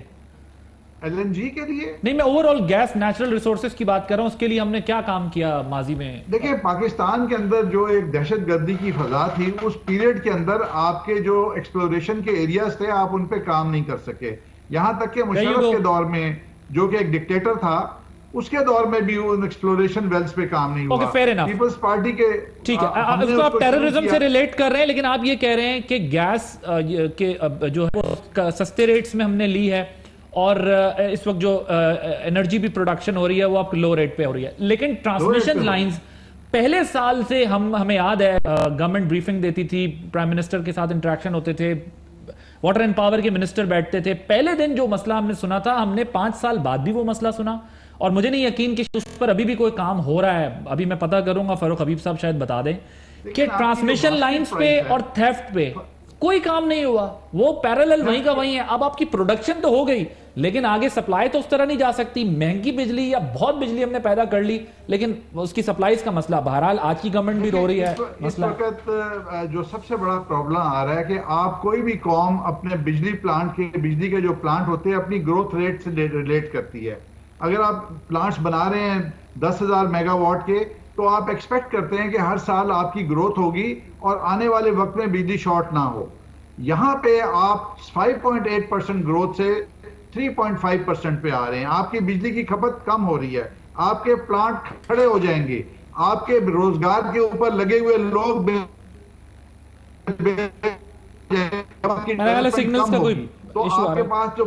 एलएनजी के लिए? नहीं, मैं ओवरऑल गैस नेचुरल रिसोर्सेज की बात कर रहा हूं, उसके लिए हमने क्या काम किया माजी में? देखिए, पाकिस्तान के अंदर जो एक दहशतगर्दी की फजा थी उस पीरियड के अंदर आपके जो एक्सप्लोरेशन के एरियाज थे आप उन पे काम नहीं कर सके। यहां तक कि मुशर्रफ के दौर में जो कि एक डिक्टेटर था उसके दौर में भी उन एक्सप्लोरेशन वेल्स पे काम नहीं हुआ। पीपल्स पार्टी के, ठीक है, इसको आप टेररिज्म से रिलेट कर रहे हैं, लेकिन आप ये कह रहे हैं कि गैस के जो है सस्ते रेट्स में हमने ली है और इस वक्त जो एनर्जी भी प्रोडक्शन हो रही है वो आप लो रेट पे हो रही है। लेकिन ट्रांसमिशन लाइंस पहले साल से हमें याद है, गवर्नमेंट ब्रीफिंग देती थी, प्राइम मिनिस्टर के साथ इंटरेक्शन होते थे, वाटर एंड पावर के मिनिस्टर बैठते थे। पहले दिन जो मसला हमने सुना था, हमने 5 साल बाद भी वो मसला सुना और मुझे नहीं यकीन कि उस पर अभी भी कोई काम हो रहा है। अभी मैं पता करूंगा, फारूक हबीब साहब शायद बता दें कि ट्रांसमिशन लाइंस पे और थेफ्ट पे कोई काम नहीं हुआ, वो पैरेलल वहीं का वहीं है। अब आपकी प्रोडक्शन तो हो गई लेकिन आगे सप्लाई तो उस तरह नहीं जा सकती। महंगी बिजली या बहुत बिजली हमने पैदा कर ली लेकिन उसकी सप्लाईज का मसला, बहरहाल आज की गवर्नमेंट भी रो रही है। इस वक्त जो सबसे बड़ा प्रॉब्लम आ रहा है कि आप कोई भी कौम अपने बिजली के जो प्लांट होते हैं अपनी ग्रोथ रेट से रिलेट करती है। अगर आप प्लांट्स बना रहे हैं 10,000 मेगावाट के तो आप एक्सपेक्ट करते हैं कि हर साल आपकी ग्रोथ होगी और आने वाले वक्त में बिजली शॉर्ट ना हो। यहां पे आप 5.8% ग्रोथ से 3.5% पे आ रहे हैं। आपकी बिजली की खपत कम हो रही है, आपके प्लांट खड़े हो जाएंगे, आपके रोजगार के ऊपर लगे हुए लोग सिग्नल्स का कोई तो आपके पास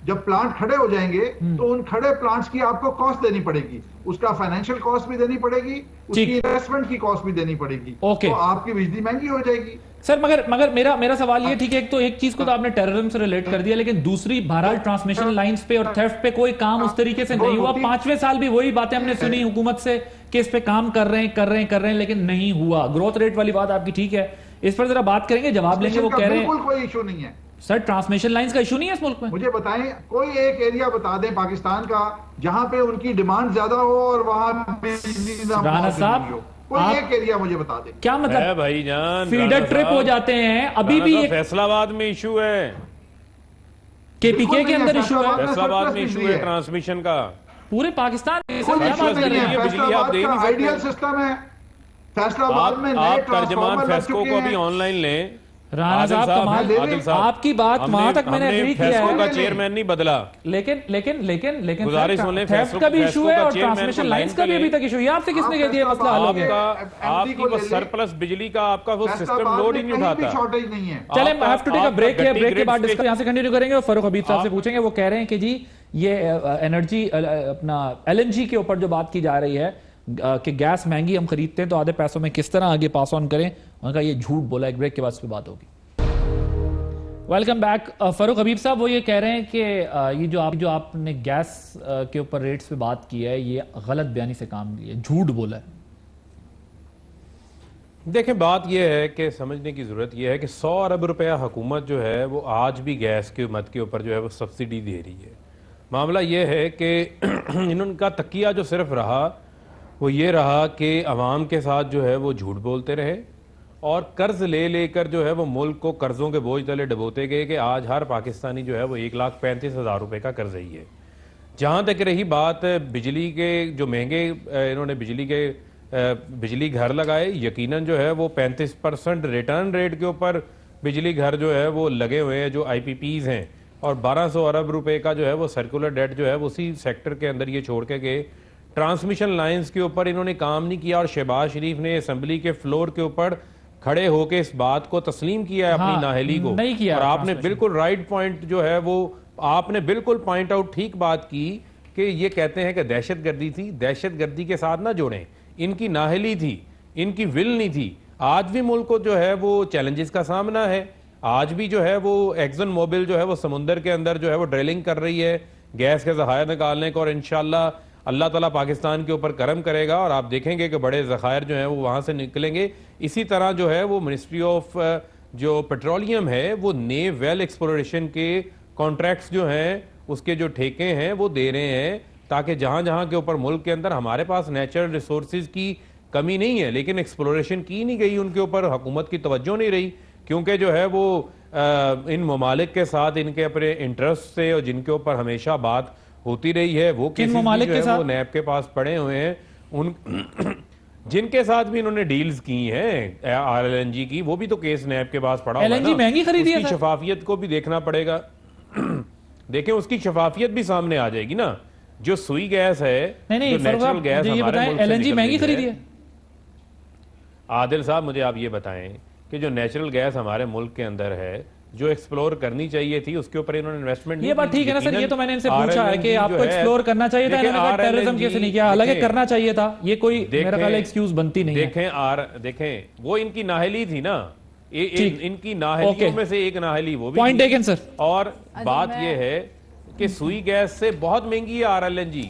जब प्लांट खड़े हो जाएंगे तो उन खड़े प्लांट्स की आपको कॉस्ट देनी पड़ेगी, उसका फाइनेंशियल कॉस्ट भी देनी पड़ेगी, उसकी इन्वेस्टमेंट की कॉस्ट भी देनी पड़ेगी। तो आपकी बिजली महंगी हो जाएगी। सर मगर मेरा सवाल ये, ठीक है, एक चीज को तो आपने टेररिज्म से रिलेट कर दिया लेकिन दूसरी बहरहाल ट्रांसमिशन लाइंस पे और थेफ्ट पे कोई काम उस तरीके से नहीं हुआ। 5वें साल भी वही बातें हमने सुनी हुकूमत से कि इस पे काम कर रहे हैं लेकिन नहीं हुआ। ग्रोथ रेट वाली बात आपकी ठीक है, इस पर जरा बात करेंगे, जवाब लेंगे। वो कह रहे हैं कोई इशू नहीं है, सर ट्रांसमिशन लाइंस का इशू नहीं है इस मुल्क में? मुझे बताएं कोई एक एरिया बता दें पाकिस्तान का जहां पे उनकी डिमांड ज्यादा हो और वहां बिजली ना राणा साहब, हो। कोई एक एरिया मुझे बता दें। क्या मतलब भाईजान फीडर ट्रिप हो जाते हैं अभी भी? फैसलाबाद में इशू है, केपीके के अंदर इशू है, फैसलाबाद में इशू है ट्रांसमिशन का। पूरे पाकिस्तान में बिजली आप दे नहीं आइडियल सिस्टम है फैसलाबाद में। आप तर्जमान फेस्को को अभी ऑनलाइन लें। राणा साहब कमाल, आपकी बात वहां तक मैंने एग्री किया है, का चेयरमैन नहीं बदला, लेकिन गुजारिश सुन लें, थेफ्ट का भी इशू है और ट्रांसमिशन लाइंस का भी अभी तक इशू है। आपसे किसने कह दिया मसला हल हो गया? आपकी वो सरप्लस बिजली का आपका वो सिस्टम लोड ही नहीं उठाता। शॉर्टेज नहीं है। चले I have to take a break है, ब्रेक के बाद डिस्कस यहां से कंटिन्यू करेंगे और फरूख हबीब साहब से पूछेंगे। वो कह रहे हैं कि जी ये एनर्जी अपना एलएनजी के ऊपर जो बात की जा रही है कि गैस महंगी हम खरीदते हैं तो आधे पैसों में किस तरह आगे पास ऑन करें, उनका ये झूठ बोला। एक ब्रेक के बाद इस पर बात होगी। Welcome back. फरूख हबीब साहब वो ये कह रहे हैं कि ये जो आपने गैस के ऊपर रेट्स पे बात की है ये गलत बयानी से काम की है, झूठ बोला है। देखें बात यह है कि समझने की जरूरत यह है कि 100 अरब रुपया हुकूमत जो है वो आज भी गैस की कीमत के ऊपर जो है वो सब्सिडी दे रही है। मामला यह है कि इनका तकिया जो सिर्फ रहा वो ये रहा कि अवाम के साथ जो है वो झूठ बोलते रहे और कर्ज ले लेकर जो है वो मुल्क को कर्जों के बोझ तले डबोते गए कि आज हर पाकिस्तानी जो है वो 1,35,000 रुपए का कर्ज ही है। जहाँ तक रही बात बिजली के जो महंगे इन्होंने बिजली घर लगाए, यकीनन जो है वो 35% रिटर्न रेट के ऊपर बिजली घर जो है वो लगे हुए हैं जो IPPs हैं, और 1200 अरब रुपए का जो है वो सर्कुलर डेट जो है वो उसी सेक्टर के अंदर ये छोड़ के गए। ट्रांसमिशन लाइंस के ऊपर इन्होंने काम नहीं किया और शहबाज शरीफ ने असेंबली के फ्लोर के ऊपर खड़े होकर इस बात को तस्लीम किया है अपनी नाअहली को, नहीं किया। और आपने बिल्कुल राइट पॉइंट जो है वो आपने बिल्कुल पॉइंट आउट ठीक बात की कि ये कहते हैं कि दहशतगर्दी थी, दहशतगर्दी के साथ ना जोड़ें, इनकी नाअहली थी, इनकी विल नहीं थी। आज भी मुल्क को जो है वो चैलेंजेस का सामना है, आज भी जो है वो एक्सन मोबिल जो है वो समुंदर के अंदर जो है वो ड्रिलिंग कर रही है गैस के ज़खायर निकालने को, और इंशाल्लाह अल्लाह ताला पाकिस्तान के ऊपर करम करेगा और आप देखेंगे कि बड़े ज़खायर जो हैं वो वहाँ से निकलेंगे। इसी तरह जो है वो मिनिस्ट्री ऑफ जो पेट्रोलियम है वो ने वेल एक्सप्लोरेशन के कॉन्ट्रैक्ट्स जो हैं उसके जो ठेके हैं वो दे रहे हैं ताकि जहाँ जहाँ के ऊपर मुल्क के अंदर हमारे पास नेचुरल रिसोर्सेज की कमी नहीं है लेकिन एक्सप्लोरेशन की नहीं गई, उनके ऊपर हुकूमत की तवज्जो नहीं रही, क्योंकि जो है वो इन ममालिक के साथ इनके अपने इंटरेस्ट से और जिनके ऊपर हमेशा बात होती रही है वो किन ममालिक के साथ वो नैब के पास पड़े हुए हैं, उन जिनके साथ भी इन्होंने डील्स की हैं RLNG की, वो भी तो केस नैब के पास पड़ा हुआ है। LNG महंगी खरीदी है, शफाफियत को भी देखना पड़ेगा। देखें उसकी शफाफियत भी सामने आ जाएगी ना। जो सुई गैस है, जो नेचुरल गैस हमारे मुल्क से LNG महंगी खरीदी है। आदिल साहब मुझे आप ये बताएं कि जो नेचुरल गैस हमारे मुल्क के अंदर है जो एक्सप्लोर करनी चाहिए थी उसके ऊपर इन्होंने इन्वेस्टमेंट ये बात ठीक है ना सर, ये तो मैंने इनसे पूछा है कि आपको एक्सप्लोर करना चाहिए था, इन्होंने कहा टेररिज्म कैसे नहीं किया, हालांकि करना चाहिए था, ये कोई मेरा ख्याल एक्सक्यूज बनती नहीं है। देखें वो इनकी नाअहली थी ना, इनकी नाअहलियों में से एक नाअहली वो भी पॉइंट टेकन सर। और बात ये है कि सुई गैस से बहुत महंगी है RLNG।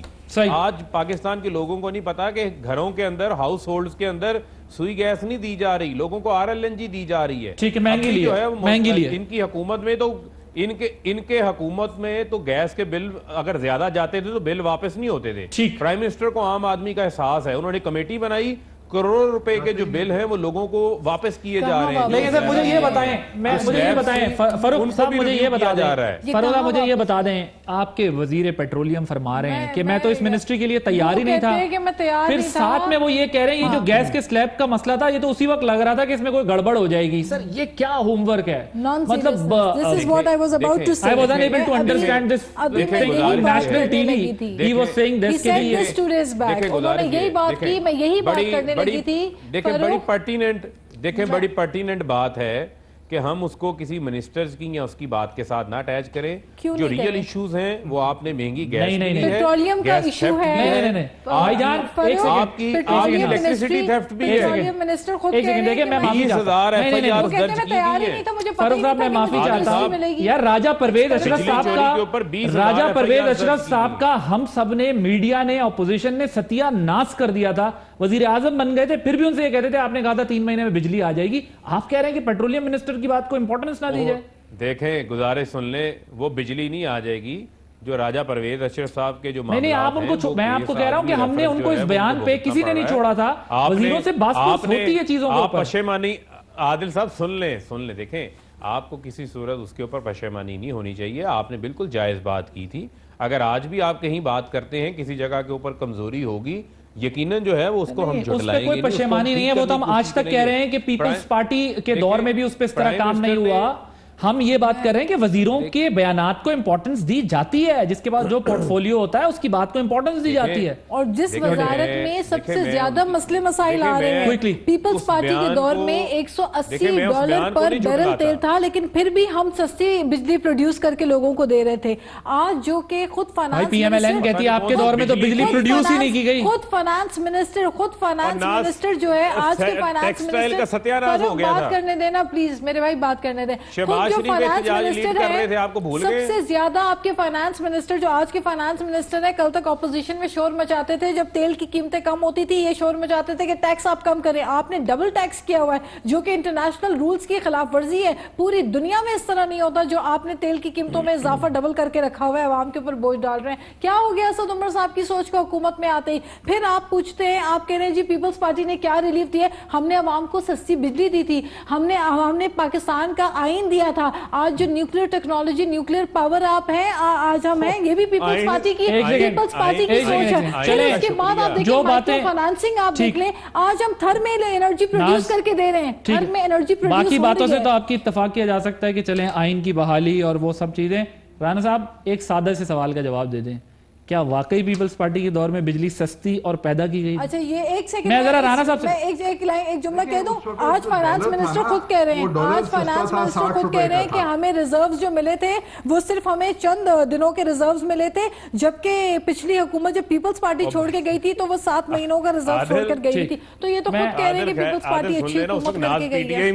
आज पाकिस्तान के लोगों को नहीं पता कि घरों के अंदर हाउस होल्ड्स के अंदर सुई गैस नहीं दी जा रही, लोगों को RLNG दी जा रही है। ठीक है, महंगी ली है, महंगी ली है। इनकी हुकूमत में तो इनके हुकूमत में तो गैस के बिल अगर ज्यादा जाते थे तो बिल वापस नहीं होते थे। प्राइम मिनिस्टर को आम आदमी का एहसास है, उन्होंने कमेटी बनाई, करोड़ों रुपए के जो बिल हैं वो लोगों को वापस किए जा रहे हैं। लेकिन सर मुझे ये बताएं, मुझे ये बताएं फरूख साहब, मुझे ये बता दें, फरूख साहब मुझे ये बता दें, आपके वजीर पेट्रोलियम फरमा रहे हैं कि मैं तो इस मिनिस्ट्री के लिए तैयार ही नहीं था, फिर साथ में वो ये कह रहे हैं ये जो गैस के स्लैब का मसला था ये तो उसी वक्त लग रहा था कि इसमें कोई गड़बड़ हो जाएगी। सर ये क्या होमवर्क है? मतलब I was unable to understand this. National TV, he was saying this के लिए उन्होंने यही बात की, मैं यही बात करने लगी थी। देखें बड़ी पर्टिनेंट बात है कि हम उसको किसी मिनिस्टर्स की या उसकी बात के साथ ना अटैच करें। जो रियल इश्यूज हैं वो आपने महंगी गैस नहीं पेट्रोलियम का इशू है। भाईजान आपकी इलेक्ट्रिसिटी थेफ्ट भी है। पेट्रोलियम मिनिस्टर खुद एक सेकंड देखिए, मैं माफी चाहता हूं, फरूख साहब मैं माफी चाहता हूं यार, राजा परवेज अशरफ साहब का हम सब ने, मीडिया ने, ऑपोजिशन ने सत्यानाश कर दिया था। वजीर आजम बन गए थे, फिर भी उनसे ये कहते थे आपने कहा था 3 महीने में बिजली आ जाएगी। आप कह रहे हैं कि पेट्रोलियम मिनिस्टर की बात को इंपॉर्टेंस ना दी जाए। देखें, गुजारिश सुन ले, वो बिजली नहीं आ जाएगी जो राजा परवेज अशरफ साहब के जो नहीं, आप उनको, मैं आपको कह रहा हूं कि हमने उनको इस बयान पे किसी ने नहीं छोड़ा था, वजीरों से बात होती है चीजों के ऊपर। पशेमानी, आदिल साहब सुन ले, देखें, आपको किसी सूरत उसके ऊपर पशेमानी नहीं होनी चाहिए। आपने बिल्कुल जायज बात की थी। अगर आज भी आप कहीं बात करते हैं, किसी जगह के ऊपर कमजोरी होगी, यकीनन जो है वो उसको हम झुटलाएंगे। कोई पशेमानी नहीं है, वो तो हम आज तक कह रहे हैं कि पीपल्स पार्टी के दौर में भी उस पर इस तरह काम नहीं हुआ। हम ये बात कर रहे हैं कि वजीरों के बयानात को इंपॉर्टेंस दी जाती है, जिसके बाद जो पोर्टफोलियो होता है उसकी बात को इंपॉर्टेंस दी जाती है। और जिस वजारत में सबसे ज्यादा मसले मसाइल आ रहे हैं, पीपल्स पार्टी के दौर में $180 पर बैरल तेल था, लेकिन फिर भी हम सस्ती बिजली प्रोड्यूस करके लोगों को दे रहे थे। आज जो कि खुद फाइनेंस पीएमएलएन कहती है आपके दौर में तो बिजली प्रोड्यूस ही नहीं की गई। खुद फाइनेंस मिनिस्टर जो है आज के फाइनेंस मिनिस्टर का सत्यानाश हो गया था। बात करने देना प्लीज, मेरे भाई बात करने दें। जो फाइनेंस मिनिस्टर है, आपको भूल गए। सबसे ज्यादा आपके फाइनेंस मिनिस्टर, जो आज के फाइनेंस मिनिस्टर है, कल तक ऑपोजिशन में शोर मचाते थे जब तेल की कीमतें कम होती थी, ये शोर मचाते थे कि टैक्स आप कम करें। आपने डबल टैक्स किया हुआ है, जो कि इंटरनेशनल रूल्स की खिलाफ वर्जी है। पूरी दुनिया में इस तरह नहीं होता। जो आपने तेल की कीमतों में इजाफा डबल करके रखा हुआ है, आवाम के ऊपर बोझ डाल रहे हैं। क्या हो गया असद उमर साहब की सोच को हुकूमत में आते ही? फिर आप पूछते हैं, आप कह रहे हैं जी पीपल्स पार्टी ने क्या रिलीफ दिया? हमने अवाम को सस्ती बिजली दी थी, हमने पाकिस्तान का आइन दिया था। आज जो न्यूक्लियर टेक्नोलॉजी, न्यूक्लियर पावर आप हैं, आज हम हैं, ये भी पीपल्स पार्टी की सोच है। चलिए इसके बाद आप देखिए माइक्रो फाइनेंसिंग आप देख लें। आज हम थर में एनर्जी प्रोड्यूस करके दे रहे हैं, थर में एनर्जी प्रोड्यूस। बाकी बातों से तो आपकी इत्तेफाक किया जा सकता है कि चलें आइन की बहाली और वो सब चीजें। राना साहब एक सादा से सवाल का जवाब दे दें, क्या वाकई पीपल्स पार्टी के दौर में बिजली सस्ती और पैदा की गई? अच्छा, ये एक सेकंड, मैं जरा राणा साहब से एक जुमला कह दूं। आज फाइनेंस मिनिस्टर खुद कह रहे हैं, कि हमें रिजर्व्स जो मिले थे वो सिर्फ हमें चंद दिनों के रिजर्व्स मिले थे, जबकि पिछली हुकूमत जब पीपल्स पार्टी छोड़ के गई थी तो वो 7 महीनों का रिजर्व छोड़कर गई थी। तो ये तो खुद कह रहे हैं कि पीपल्स पार्टी अच्छी हुकूमत करके गई है।